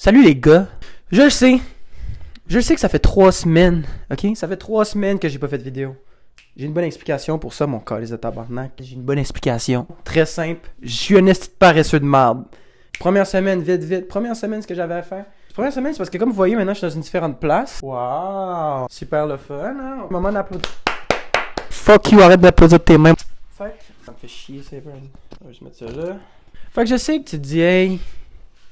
Salut les gars. Je le sais que ça fait 3 semaines, ok? Ça fait 3 semaines que j'ai pas fait de vidéo. J'ai une bonne explication pour ça, mon calice de tabarnak. J'ai une bonne explication. Très simple. Je suis un esti de paresseux de marde. Première semaine, vite. Première semaine, ce que j'avais à faire. Première semaine, c'est parce que comme vous voyez, maintenant, je suis dans une différente place. Waouh! Super le fun, hein? Moment d'applaudir. Fuck you, arrête d'applaudir tes mains. Fait que, ça me fait chier, c'est vrai. Je vais juste mettre ça là. Fait que je sais que tu te dis, hey,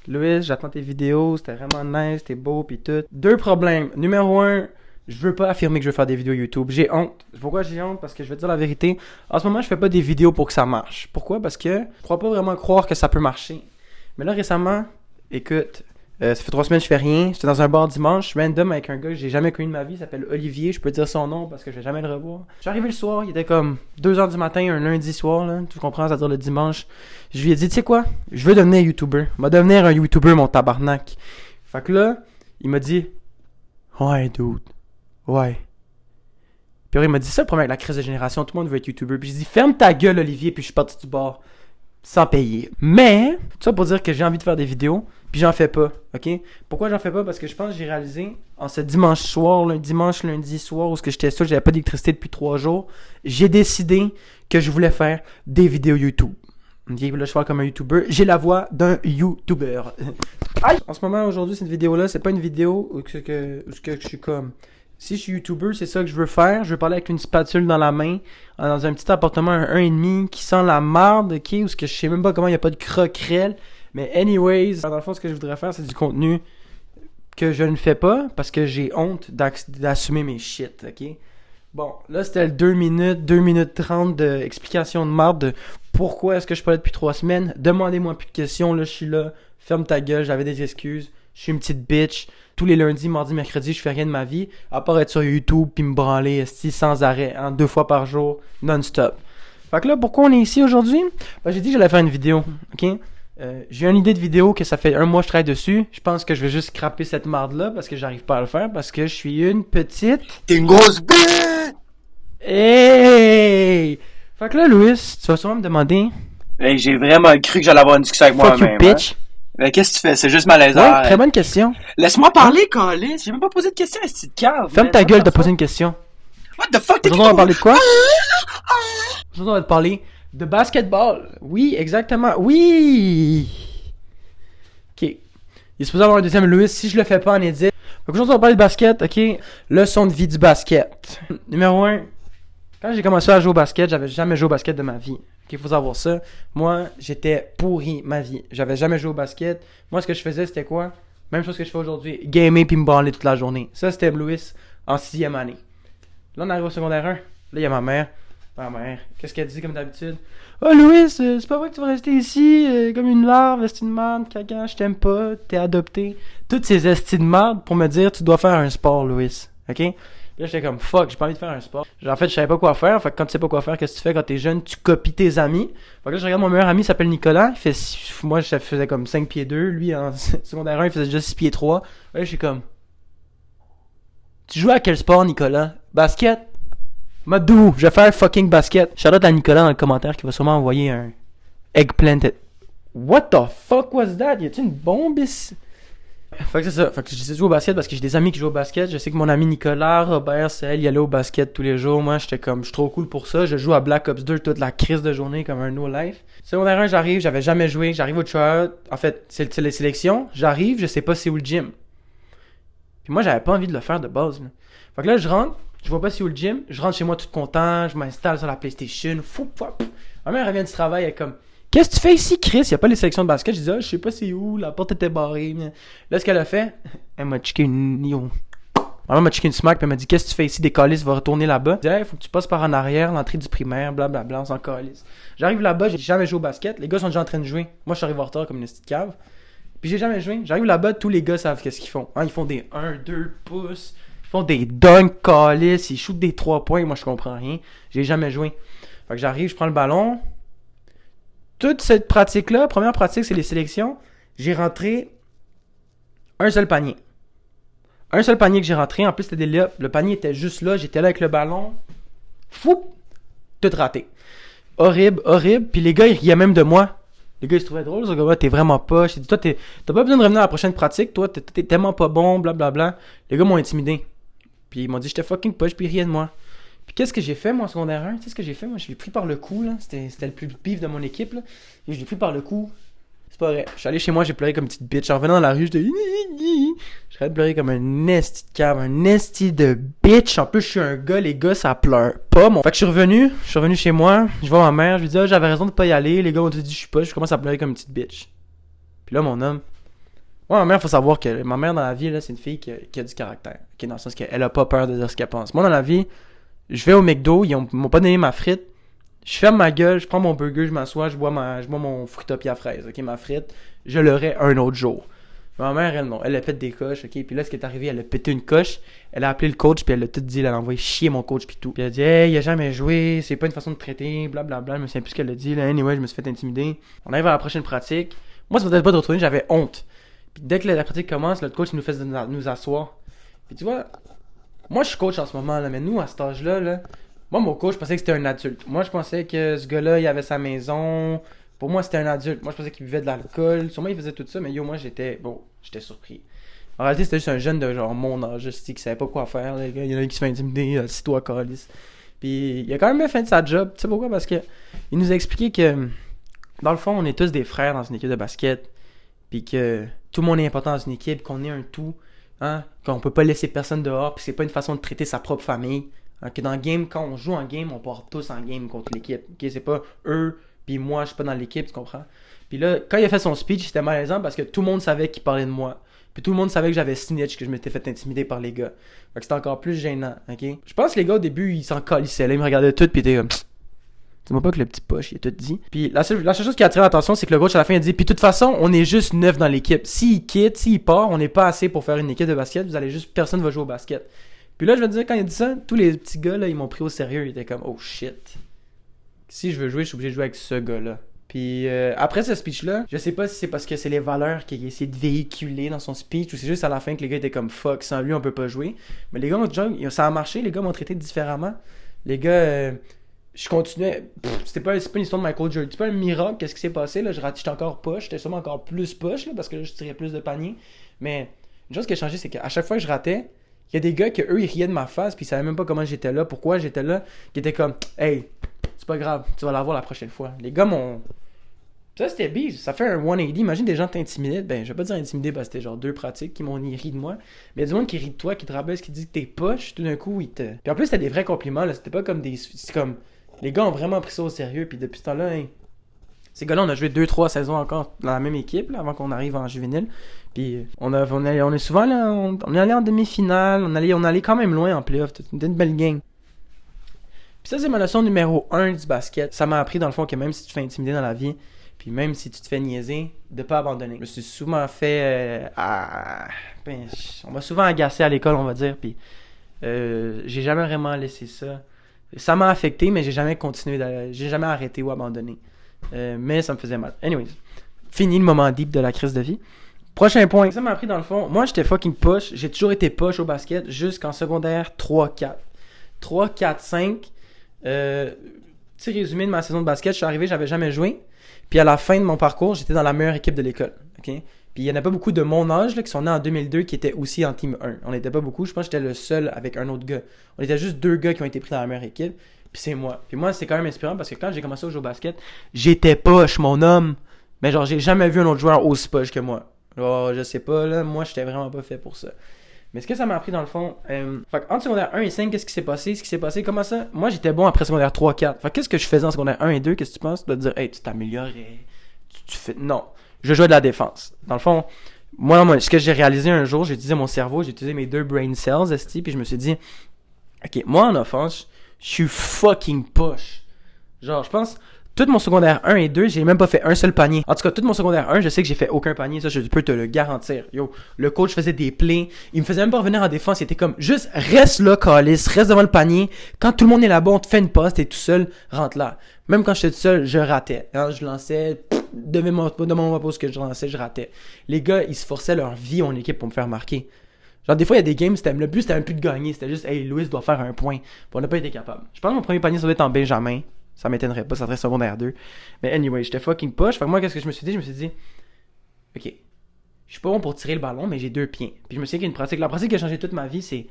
Louis, j'attends tes vidéos, c'était vraiment nice, c'était beau, pis tout. 2 problèmes. Numéro 1, je veux pas affirmer que je veux faire des vidéos YouTube. J'ai honte. Pourquoi j'ai honte? Parce que je vais te dire la vérité. En ce moment, je fais pas des vidéos pour que ça marche. Pourquoi? Parce que je crois pas vraiment croire que ça peut marcher. Mais là, récemment, écoute, ça fait 3 semaines que je fais rien. J'étais dans un bar dimanche, random, avec un gars que j'ai jamais connu de ma vie. Il s'appelle Olivier. Je peux dire son nom parce que je vais jamais le revoir. Je suis arrivé le soir, il était comme 2h du matin, un lundi soir, là. Tu comprends? C'est-à-dire le dimanche. Je lui ai dit, tu sais quoi? Je veux devenir YouTuber. Je vais devenir un YouTuber, mon tabarnak. Fait que là, il m'a dit, ouais, dude. Ouais. Puis après, il m'a dit, ça le problème avec la crise de génération, tout le monde veut être YouTuber. Puis j'ai dit, ferme ta gueule, Olivier, puis je suis parti du bar. Sans payer. Mais, tout ça pour dire que j'ai envie de faire des vidéos, puis j'en fais pas, ok? Pourquoi j'en fais pas? Parce que je pense que j'ai réalisé, en ce dimanche soir, lundi soir, où j'étais seul, j'avais pas d'électricité depuis 3 jours, j'ai décidé que je voulais faire des vidéos YouTube. Ok, là je fais comme un YouTuber. J'ai la voix d'un YouTuber. Aïe! En ce moment, aujourd'hui, cette vidéo-là, c'est pas une vidéo où je suis comme... Si je suis YouTuber, c'est ça que je veux faire. Je veux parler avec une spatule dans la main, dans un petit appartement, un 1,5 qui sent la marde, ok? Ou ce que je sais même pas comment il n'y a pas de croquerelle. Mais anyways, dans le fond, ce que je voudrais faire, c'est du contenu que je ne fais pas parce que j'ai honte d'assumer mes shit, ok? Bon, là, c'était le 2 minutes 30 d'explication de marde de pourquoi est-ce que je suis pas là depuis 3 semaines. Demandez-moi plus de questions, là, je suis là. Ferme ta gueule, j'avais des excuses. Je suis une petite bitch. Tous les lundis, mardis, mercredis, je fais rien de ma vie. À part être sur YouTube puis me branler sans arrêt, 2 fois par jour, non-stop. Fait que là, pourquoi on est ici aujourd'hui? Ben, j'ai dit que j'allais faire une vidéo, ok? J'ai une idée de vidéo que ça fait 1 mois que je travaille dessus. Je pense que je vais juste scraper cette marde-là parce que j'arrive pas à le faire parce que je suis une petite... T'es une grosse bitch! Hey! Fait que là, Louis, tu vas sûrement me demander... Hey, j'ai vraiment cru que j'allais avoir une discussion avec Fuck moi-même. you, bitch! Hein? Mais qu'est-ce que tu fais? C'est juste malaisant. Ouais, très bonne question. Laisse-moi parler, Calis. J'ai même pas posé de question à ce petit cave. Ferme ta gueule de poser une question. What the fuck? Aujourd'hui, on va parler de quoi? Aujourd'hui, on va te parler de basketball. Oui, exactement. Oui! Ok. Il est supposé avoir un deuxième Louis si je le fais pas en édit. Donc aujourd'hui, on va parler de basket, ok? Leçon de vie du basket. Numéro 1. Quand j'ai commencé à jouer au basket, j'avais jamais joué au basket de ma vie. Il faut savoir ça. Moi, j'étais pourri ma vie. J'avais jamais joué au basket. Moi, ce que je faisais, c'était quoi? Même chose que je fais aujourd'hui. Gamer puis me branler toute la journée. Ça, c'était Louis en 6e année. Là, on arrive au secondaire 1. Là, il y a ma mère. Ma mère, qu'est-ce qu'elle dit comme d'habitude? Oh, Louis, c'est pas vrai que tu vas rester ici comme une larve, esti de merde, caca, je t'aime pas, t'es adopté. Toutes ces estis de merde pour me dire, tu dois faire un sport, Louis. Ok? Là, j'étais comme, fuck, j'ai pas envie de faire un sport. En fait, je savais pas quoi faire. Fait que quand tu sais pas quoi faire, qu'est-ce que tu fais quand t'es jeune? Tu copies tes amis. Fait que là, je regarde mon meilleur ami, il s'appelle Nicolas. Moi, je faisais comme 5 pieds 2. Lui, en secondaire 1, il faisait déjà 6 pieds 3. Là, je suis comme, tu joues à quel sport, Nicolas? Basket? Mode d'où? Je vais faire fucking basket. Shout-out à Nicolas dans le commentaire qui va sûrement envoyer un eggplant. What the fuck was that? Y a-t-il une bombe ici? Fait que c'est ça. Fait que j'essaie de jouer au basket parce que j'ai des amis qui jouent au basket. Je sais que mon ami Nicolas, Robert, c'est elle, il allait au basket tous les jours. Moi, j'étais comme, je suis trop cool pour ça. Je joue à Black Ops 2 toute la crise de journée comme un no life. Secondaire 1, j'arrive, j'avais jamais joué. J'arrive au tryout. En fait, c'est les sélections. J'arrive, je sais pas c'est où le gym. Puis moi, j'avais pas envie de le faire de base. Là. Fait que là, je rentre, je vois pas c'est où le gym. Je rentre chez moi tout content, je m'installe sur la PlayStation. Ma mère revient du travail, elle est comme, qu'est-ce que tu fais ici, Chris? Y a pas les sélections de basket. Je dis, je sais pas c'est où, la porte était barrée. Là, ce qu'elle a fait, elle m'a checké une. Ma mère m'a checké une smack, puis elle m'a dit, qu'est-ce que tu fais ici? Des calices, va retourner là-bas. Je dis, faut que tu passes par en arrière, l'entrée du primaire, blablabla, on s'en calisse. J'arrive là-bas, j'ai jamais joué au basket. Les gars sont déjà en train de jouer. Moi, je suis arrivé en retard comme une petite cave. Puis j'ai jamais joué. J'arrive là-bas, tous les gars savent qu'est-ce qu'ils font. Ils font des 1-2 pouces. Ils font des dunks calices. Ils shootent des 3 points. Moi, je comprends rien. J'ai jamais joué. Fait que j'arrive, je prends le ballon. Toute cette pratique-là, première pratique, c'est les sélections. J'ai rentré un seul panier. Un seul panier que j'ai rentré. En plus, c'était des layups. Le panier était juste là. J'étais là avec le ballon. Fou! Tout raté. Horrible, horrible. Puis les gars, ils riaient même de moi. Les gars, ils se trouvaient drôles. Ils sont comme, ah, t'es vraiment poche. J'ai dit, toi, t'as pas besoin de revenir à la prochaine pratique. Toi, t'es tellement pas bon, blablabla. Les gars m'ont intimidé. Puis ils m'ont dit, j'étais fucking poche, puis ils riaient de moi. Puis qu'est-ce que j'ai fait, moi, en secondaire 1? Tu sais ce que j'ai fait? Moi, je l'ai pris par le cou, là. C'était le plus pif de mon équipe, là. Et je l'ai pris par le cou. C'est pas vrai. Je suis allé chez moi, j'ai pleuré comme une petite bitch. En revenant dans la rue, j'étais. J'arrête de pleurer comme un esti de cave, un esti de bitch. En plus, je suis un gars, les gars, ça pleure pas. Fait que je suis revenu chez moi. Je vois ma mère, je lui dis, ah, j'avais raison de pas y aller. Les gars m'ont dit, je suis pas. Je commence à pleurer comme une petite bitch. Puis là, mon homme. Moi, ma mère, faut savoir que ma mère dans la vie, là, c'est une fille qui a du caractère. Okay, dans le sens qu'elle a pas peur de dire ce qu'elle pense. Moi, dans la vie, je vais au McDo, ils m'ont pas donné ma frite. Je ferme ma gueule, je prends mon burger, je m'assois, je bois mon fruitopia à fraise, ok, ma frite. Je l'aurai un autre jour. Ma mère, elle, non. Elle a fait des coches, ok. Puis là, ce qui est arrivé, elle a pété une coche. Elle a appelé le coach, puis elle a tout dit. Elle a envoyé chier mon coach, puis tout. Puis elle a dit, hey, il a jamais joué, c'est pas une façon de traiter, blablabla. Je me souviens plus ce qu'elle a dit, là. Anyway, je me suis fait intimider. On arrive à la prochaine pratique. Moi, ça me faisait pas de retourner, j'avais honte. Puis dès que la pratique commence, le coach, il nous fait nous asseoir. Puis tu vois, moi, je suis coach en ce moment, là. Mais nous, à cet âge-là, là. Moi, mon coach, je pensais que c'était un adulte. Moi, je pensais que ce gars-là, il avait sa maison. Pour moi, c'était un adulte. Moi, je pensais qu'il buvait de l'alcool. Sûrement, il faisait tout ça, mais yo, moi, j'étais surpris. En réalité, c'était juste un jeune de genre mon âge, qui savait pas quoi faire. Les gars. Il y en a qui se fait intimider, assis-toi, calice. Puis, il a quand même bien fait sa job. Tu sais pourquoi? Parce que il nous a expliqué que, dans le fond, on est tous des frères dans une équipe de basket. Puis que tout le monde est important dans une équipe, qu'on est un tout. Hein? Qu'on peut pas laisser personne dehors. Puis c'est pas une façon de traiter sa propre famille. Que dans le game, quand on joue en game, on part tous en game contre l'équipe. Okay? C'est pas eux, puis moi, je suis pas dans l'équipe, tu comprends? Puis là, quand il a fait son speech, c'était malaisant parce que tout le monde savait qu'il parlait de moi. Puis tout le monde savait que j'avais snitch, que je m'étais fait intimider par les gars. Fait que c'était encore plus gênant, ok? Je pense que les gars, au début, ils s'en calissaient. Là, ils me regardaient tout, puis ils étaient comme... Dis-moi pas que le petit poche, il a tout dit. Puis la seule chose qui a attiré l'attention, c'est que le coach, à la fin, il a dit, puis de toute façon, on est juste 9 dans l'équipe. S'il quitte, s'il part, on n'est pas assez pour faire une équipe de basket. Vous allez juste... Personne va jouer au basket. Puis là, je vais te dire, quand il a dit ça, tous les petits gars, là, ils m'ont pris au sérieux. Ils étaient comme, oh shit. Si je veux jouer, je suis obligé de jouer avec ce gars-là. Puis après ce speech-là, je sais pas si c'est parce que c'est les valeurs qu'il a essayé de véhiculer dans son speech ou c'est juste à la fin que les gars étaient comme, fuck, sans lui, on peut pas jouer. Mais les gars, ça a marché, les gars m'ont traité différemment. Les gars, je continuais. C'était pas une histoire de Michael Jordan. C'est pas un miracle, qu'est-ce qui s'est passé, là. J'étais encore poche, j'étais sûrement encore plus poche, là, parce que là, je tirais plus de panier. Mais une chose qui a changé, c'est qu'à chaque fois que je ratais, il y a des gars que eux ils riaient de ma face puis ils savaient même pas comment j'étais là, pourquoi j'étais là, qui étaient comme hey, c'est pas grave, tu vas l'avoir la prochaine fois. Les gars m'ont ça c'était bise, ça fait un 180, imagine des gens t'intimidaient, ben je vais pas dire intimider parce que c'était genre 2 pratiques qui m'ont ri de moi, mais il y a du monde qui rit de toi, qui te rabaisse, qui dit que t'es poche, tout d'un coup ils te... Puis en plus c'était des vrais compliments, là, c'était pas comme des... C'est comme, les gars ont vraiment pris ça au sérieux puis depuis ce temps-là, hein, ces gars-là on a joué 2-3 saisons encore dans la même équipe là, avant qu'on arrive en juvénile. Puis on est souvent là, on est allé en demi-finale, on allait quand même loin en playoff, c'était une belle game. Puis ça c'est ma leçon numéro 1 du basket. Ça m'a appris dans le fond que même si tu te fais intimider dans la vie, puis même si tu te fais niaiser, de pas abandonner. Je me suis souvent fait on m'a souvent agacé à l'école, on va dire, puis j'ai jamais vraiment laissé ça. Ça m'a affecté, mais j'ai jamais arrêté ou abandonné. Mais ça me faisait mal. Anyways, fini le moment deep de la crise de vie. Prochain point. Ça m'a appris dans le fond. Moi, j'étais fucking poche. J'ai toujours été poche au basket jusqu'en secondaire 3-4. 3-4-5. Petit résumé de ma saison de basket. Je suis arrivé, j'avais jamais joué. Puis à la fin de mon parcours, j'étais dans la meilleure équipe de l'école. Okay? Puis il y en a pas beaucoup de mon âge là, qui sont nés en 2002 qui étaient aussi en team 1. On n'était pas beaucoup. Je pense que j'étais le seul avec un autre gars. On était juste 2 gars qui ont été pris dans la meilleure équipe. Puis c'est moi. Puis moi, c'est quand même inspirant parce que quand j'ai commencé à jouer au basket, j'étais poche, mon homme. Mais genre, j'ai jamais vu un autre joueur aussi poche que moi. Oh, je sais pas, là, moi, j'étais vraiment pas fait pour ça. Mais ce que ça m'a appris dans le fond, fait entre secondaire 1 et 5, qu'est-ce qui s'est passé? Comment ça? Moi, j'étais bon après secondaire 3, 4. Fait qu'est-ce que je faisais en secondaire 1 et 2? Qu'est-ce que tu penses? De dire, hey, tu t'améliorais. Tu fais... Non. Je jouais de la défense. Dans le fond, moi, ce que j'ai réalisé un jour, j'ai utilisé mon cerveau, j'ai utilisé mes 2 brain cells, esti, puis je me suis dit, ok, moi, en offense, je suis fucking poche. Genre, je pense... Tout mon secondaire 1 et 2, j'ai même pas fait un seul panier. En tout cas, tout mon secondaire 1, je sais que j'ai fait aucun panier. Ça, je peux te le garantir. Yo, le coach faisait des plays. Il me faisait même pas revenir en défense. Il était comme, juste reste là, calice, reste devant le panier. Quand tout le monde est là-bas, on te fait une passe, t'es tout seul, rentre là. Même quand j'étais tout seul, je ratais. Hein, je lançais, devant mon pause que je lançais, je ratais. Les gars, ils se forçaient leur vie en équipe pour me faire marquer. Genre, des fois, il y a des games, le but, c'était même plus de gagner. C'était juste, hey, Louis doit faire un point. Puis on n'a pas été capable. Je pense que mon premier panier, ça doit être en Benjamin. Ça m'étonnerait pas, ça serait secondaire 2. Mais anyway, j'étais fucking poche. Fait que moi, qu'est-ce que je me suis dit? Je me suis dit, ok, je suis pas bon pour tirer le ballon, mais j'ai 2 pieds. Puis je me suis dit qu'il y a une pratique. La pratique qui a changé toute ma vie, c'est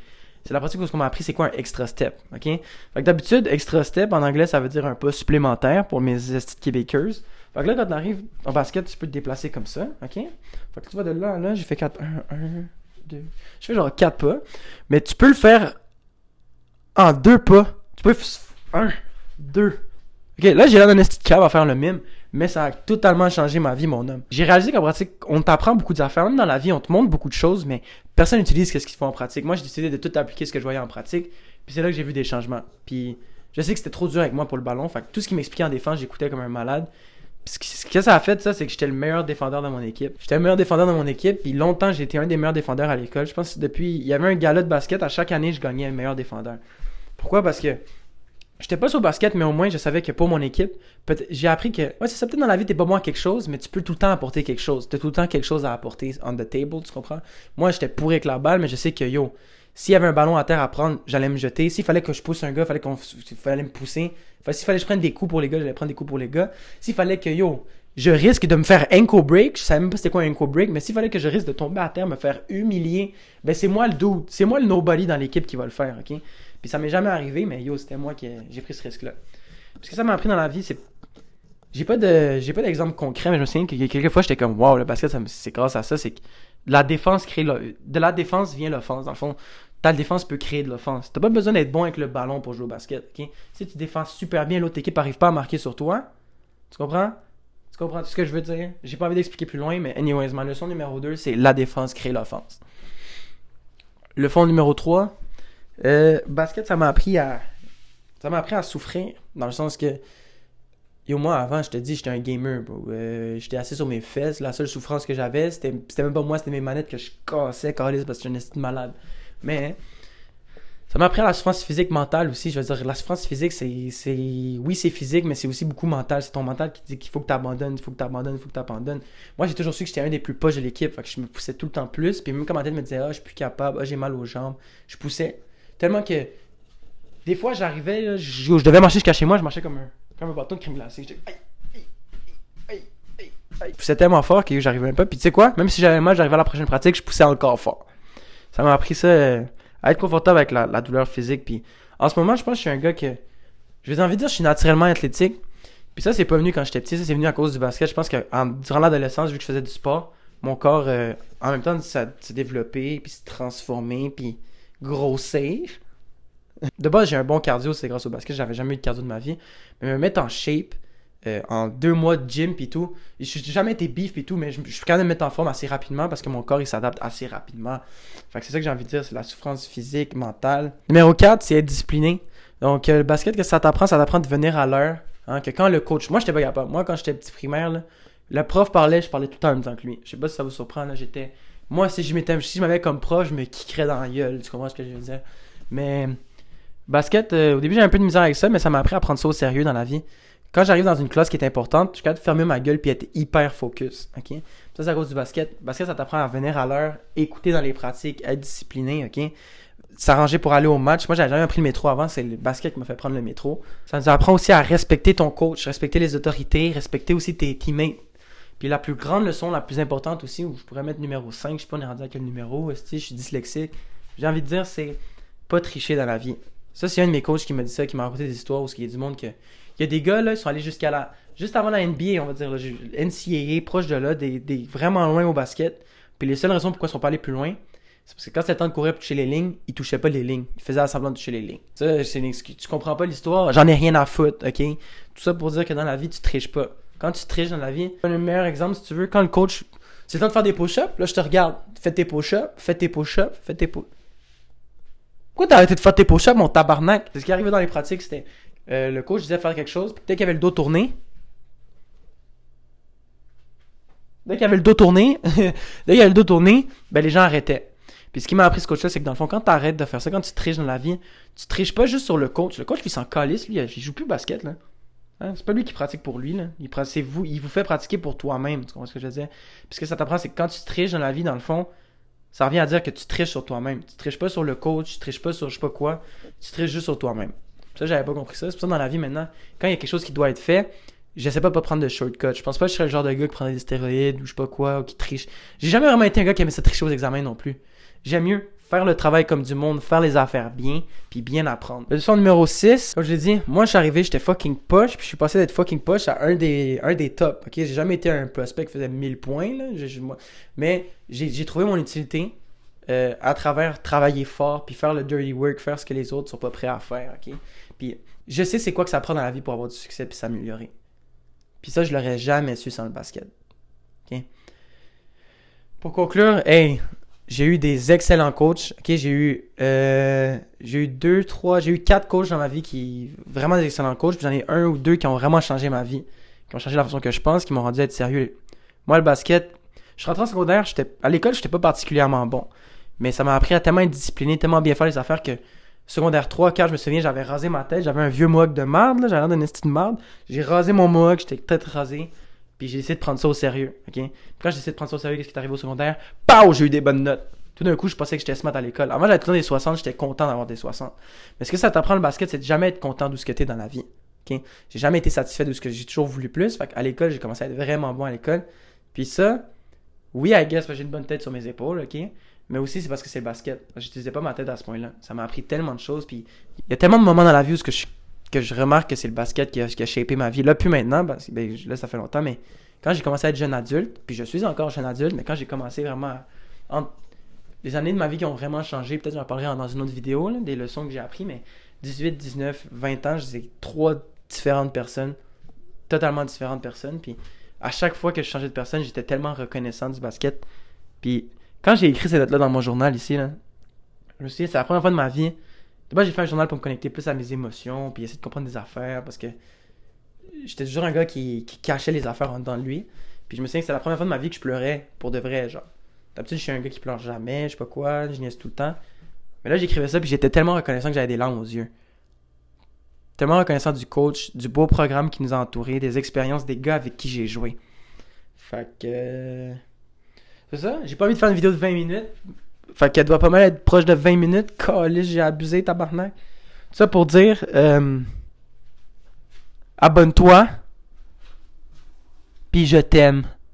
la pratique où ce qu'on m'a appris, c'est quoi un extra step, ok? Fait que d'habitude, extra step, en anglais, ça veut dire un pas supplémentaire pour mes estis québécoises. Fait que là, quand t'arrives en basket, tu peux te déplacer comme ça, ok? Fait que tu vas de là à là, j'ai fait 4, 1, 2... Je fais genre 4 pas, mais tu peux le faire en 2 pas. Tu peux... 1, 2... Ok, là, j'ai l'air d'un esti de cave à faire le mime, mais ça a totalement changé ma vie, mon homme. J'ai réalisé qu'en pratique, on t'apprend beaucoup d'affaires. Même dans la vie, on te montre beaucoup de choses, mais personne n'utilise ce qu'ils font en pratique. Moi, j'ai décidé de tout appliquer ce que je voyais en pratique, puis c'est là que j'ai vu des changements. Puis je sais que c'était trop dur avec moi pour le ballon, fait que tout ce qui m'expliquait en défense, j'écoutais comme un malade. Puis ce que ça a fait, ça, c'est que j'étais le meilleur défendeur dans mon équipe. J'étais le meilleur défendeur dans mon équipe, puis longtemps, j'ai été un des meilleurs défendeurs à l'école. Je pense que depuis, il y avait un gala de basket, à chaque année, je gagnais le meilleur défendeur. Pourquoi? Parce que j'étais pas sur le basket, mais au moins, je savais que pour mon équipe, j'ai appris que, ouais, c'est ça, peut-être dans la vie, t'es pas bon à quelque chose, mais tu peux tout le temps apporter quelque chose. T'as tout le temps quelque chose à apporter on the table, tu comprends? Moi, j'étais pourri avec la balle, mais je sais que, yo, s'il y avait un ballon à terre à prendre, j'allais me jeter. S'il fallait que je pousse un gars, fallait me pousser. S'il fallait que je prenne des coups pour les gars, j'allais prendre des coups pour les gars. S'il fallait que, yo, je risque de me faire ankle break, je savais même pas c'était quoi un ankle break, mais s'il fallait que je risque de tomber à terre, me faire humilier, ben c'est moi le dude, c'est moi le nobody dans l'équipe qui va le faire, ok? Puis ça m'est jamais arrivé, mais yo, c'était moi qui j'ai pris ce risque-là. Parce que ça m'a appris dans la vie, c'est... J'ai pas d'exemple concret, mais je me souviens que quelques fois, j'étais comme, wow, le basket, c'est grâce à ça, c'est que de la défense vient l'offense. Dans le fond, ta défense peut créer de l'offense. T'as pas besoin d'être bon avec le ballon pour jouer au basket, ok? Si tu défends super bien, l'autre équipe arrive pas à marquer sur toi, tu comprends? Tu comprends ce que je veux dire? J'ai pas envie d'expliquer plus loin, mais anyways, ma leçon numéro 2, c'est la défense crée l'offense. Le fond numéro 3, basket, ça m'a appris à souffrir, dans le sens que, yo, moi, avant, je te dis, j'étais un gamer, bro. J'étais assis sur mes fesses, la seule souffrance que j'avais, c'était même pas moi, c'était mes manettes que je cassais, parce que j'étais un esti de malade. Mais ça m'a appris à la souffrance physique, mentale aussi. Je veux dire, la souffrance physique, oui, c'est physique, mais c'est aussi beaucoup mental. C'est ton mental qui dit qu'il faut que tu abandonnes, il faut que tu abandonnes, il faut que tu abandonnes. Moi, j'ai toujours su que j'étais un des plus poches de l'équipe. Fait que je me poussais tout le temps plus. Puis même quand ma tête me disait, ah, je suis plus capable, ah, j'ai mal aux jambes, je poussais. Tellement que des fois, j'arrivais, là, je devais marcher jusqu'à chez moi, je marchais comme un bâton de crème glacée. J'étais, je poussais tellement fort que j'arrivais même pas. Puis tu sais quoi? Même si j'avais mal, j'arrivais à la prochaine pratique, je poussais encore fort. Ça m'a appris ça. À être confortable avec la douleur physique. Puis en ce moment, je pense que je suis un gars que, je vais envie de dire, je suis naturellement athlétique. Puis ça, c'est pas venu quand j'étais petit, ça c'est venu à cause du basket. Je pense que durant l'adolescence, vu que je faisais du sport, mon corps, en même temps, ça s'est développé, puis s'est transformé, puis grossir. De base, j'ai un bon cardio, c'est grâce au basket. J'avais jamais eu de cardio de ma vie. Mais me mettre en shape, en 2 mois de gym pis tout. J'ai jamais été beef pis tout, mais je suis quand même me mettre en forme assez rapidement parce que mon corps il s'adapte assez rapidement. Fait que c'est ça que j'ai envie de dire, c'est la souffrance physique, mentale. Numéro 4, c'est être discipliné. Donc le basket, qu'est-ce que ça t'apprend? Ça t'apprend de venir à l'heure. Hein, que quand le coach... Moi, j'étais pas capable. Moi, quand j'étais petit primaire, là, le prof parlait, je parlais tout le temps en même temps que lui. Je sais pas si ça vous surprend, là, j'étais... Moi, si je m'avais comme prof, je me kickerais dans la gueule. Tu comprends ce que je veux dire? Mais... Basket, au début, j'avais un peu de misère avec ça, mais ça m'a appris à prendre ça au sérieux dans la vie. Quand j'arrive dans une classe qui est importante, je suis capable de fermer ma gueule puis être hyper focus. Ok? Ça, c'est à cause du basket. Basket, ça t'apprend à venir à l'heure, écouter dans les pratiques, être discipliné. Ok? S'arranger pour aller au match. Moi, j'avais jamais pris le métro avant. C'est le basket qui m'a fait prendre le métro. Ça nous apprend aussi à respecter ton coach, respecter les autorités, respecter aussi tes teammates. Puis la plus grande leçon, la plus importante aussi, où je pourrais mettre numéro 5, je sais pas, on est rendu à quel numéro, je suis dyslexique. J'ai envie de dire, c'est pas tricher dans la vie. Ça, c'est un de mes coachs qui m'a dit ça, qui m'a raconté des histoires où il y a du monde que... Il y a des gars, là, ils sont allés juste avant la NBA, on va dire, là, NCAA, proche de là, des vraiment loin au basket. Puis les seules raisons pourquoi ils sont pas allés plus loin, c'est parce que quand c'était le temps de courir pour toucher les lignes, ils touchaient pas les lignes. Ils faisaient semblant de toucher les lignes. Ça, c'est une excuse. Tu comprends pas l'histoire, j'en ai rien à foutre, ok? Tout ça pour dire que dans la vie, tu triches pas. Quand tu triches dans la vie, le meilleur exemple, si tu veux, quand le coach... C'est le temps de faire des push-ups, là, je te regarde. Fais tes push-ups, fais tes push-ups, fais tes push-ups. Pourquoi t'as arrêté de faire tes push-ups, mon tabarnak? Ce qui arrivait dans les pratiques, c'était... le coach disait faire quelque chose, puis dès qu'il y avait le dos tourné... ben les gens arrêtaient. Puis ce qui m'a appris ce coach-là, c'est que dans le fond, quand t'arrêtes de faire ça, quand tu triches dans la vie, tu triches pas juste sur le coach. Le coach, lui, s'en calisse, lui, il joue plus au basket, là. Hein? C'est pas lui qui pratique pour lui, là. Il vous fait pratiquer pour toi-même, tu comprends ce que je veux dire? Puis ce que ça t'apprend, c'est que quand tu triches dans la vie, dans le fond, ça revient à dire que tu triches sur toi-même. Tu triches pas sur le coach, tu triches pas sur je sais pas quoi, tu triches juste sur toi-même. Ça, j'avais pas compris ça. C'est pour ça dans la vie maintenant, quand il y a quelque chose qui doit être fait, j'essaie pas de prendre de shortcut. Je pense pas que je serais le genre de gars qui prendrait des stéroïdes ou je sais pas quoi, ou qui triche. J'ai jamais vraiment été un gars qui aimait ça tricher aux examens non plus. J'aime mieux faire le travail comme du monde, faire les affaires bien, puis bien apprendre. Leçon numéro 6, comme je l'ai dit, moi je suis arrivé, j'étais fucking poche, puis je suis passé d'être fucking poche à un des tops. Ok, j'ai jamais été un prospect qui faisait 1000 points, là. Mais j'ai trouvé mon utilité à travers travailler fort, puis faire le dirty work, faire ce que les autres sont pas prêts à faire. Ok, puis je sais c'est quoi que ça prend dans la vie pour avoir du succès puis s'améliorer. Puis ça, je l'aurais jamais su sans le basket. Ok. Pour conclure, hey. J'ai eu des excellents coachs. Ok, j'ai eu 4 coachs dans ma vie qui vraiment des excellents coachs. Puis j'en ai 1 ou 2 qui ont vraiment changé ma vie, qui ont changé la façon que je pense, qui m'ont rendu à être sérieux. Moi, le basket, je suis rentré en secondaire, à l'école, j'étais pas particulièrement bon, mais ça m'a appris à tellement être discipliné, tellement bien faire les affaires que secondaire 3, 4, je me souviens, j'avais rasé ma tête, j'avais un vieux mohawk de marde, là, j'avais l'air d'un esti de marde. J'ai rasé mon mohawk, j'étais tête rasée. Puis j'ai décidé de prendre ça au sérieux, ok? Puis quand j'ai décidé de prendre ça au sérieux, qu'est-ce qui est arrivé au secondaire? Pow! J'ai eu des bonnes notes. Tout d'un coup, je pensais que j'étais smart à l'école. Avant, j'avais tout le temps des 60, j'étais content d'avoir des 60. Mais ce que ça t'apprend le basket, c'est de jamais être content d'où ce que t'es dans la vie, ok? J'ai jamais été satisfait de ce que j'ai toujours voulu plus. Fait qu'à l'école, j'ai commencé à être vraiment bon à l'école. Puis ça, oui, I guess, parce que j'ai une bonne tête sur mes épaules, ok? Mais aussi, c'est parce que c'est le basket. J'utilisais pas ma tête à ce point-là. Ça m'a appris tellement de choses. Puis il y a tellement de moments dans la vie où que je remarque que c'est le basket qui a shapé ma vie. Là, plus maintenant, parce que là, ça fait longtemps, mais quand j'ai commencé à être jeune adulte, puis je suis encore jeune adulte, mais quand j'ai commencé vraiment les années de ma vie qui ont vraiment changé, peut-être j'en parlerai dans une autre vidéo, là, des leçons que j'ai appris, mais 18, 19, 20 ans, j'ai 3 différentes personnes, totalement différentes personnes, puis à chaque fois que je changeais de personne, j'étais tellement reconnaissant du basket. Puis quand j'ai écrit ces notes-là dans mon journal ici, là, je me suis dit, c'est la première fois de ma vie. D'abord, j'ai fait un journal pour me connecter plus à mes émotions, puis essayer de comprendre des affaires, parce que j'étais toujours un gars qui cachait les affaires en dedans de lui. Puis je me souviens que c'était la première fois de ma vie que je pleurais pour de vrai, genre. D'habitude, je suis un gars qui pleure jamais, je sais pas quoi, je niaise tout le temps. Mais là, j'écrivais ça, puis j'étais tellement reconnaissant que j'avais des larmes aux yeux. Tellement reconnaissant du coach, du beau programme qui nous a entourés, des expériences, des gars avec qui j'ai joué. Fait que... c'est ça, j'ai pas envie de faire une vidéo de 20 minutes. Fait qu'elle doit pas mal être proche de 20 minutes. Calisse, j'ai abusé, tabarnak. Tout ça pour dire... abonne-toi. Puis je t'aime.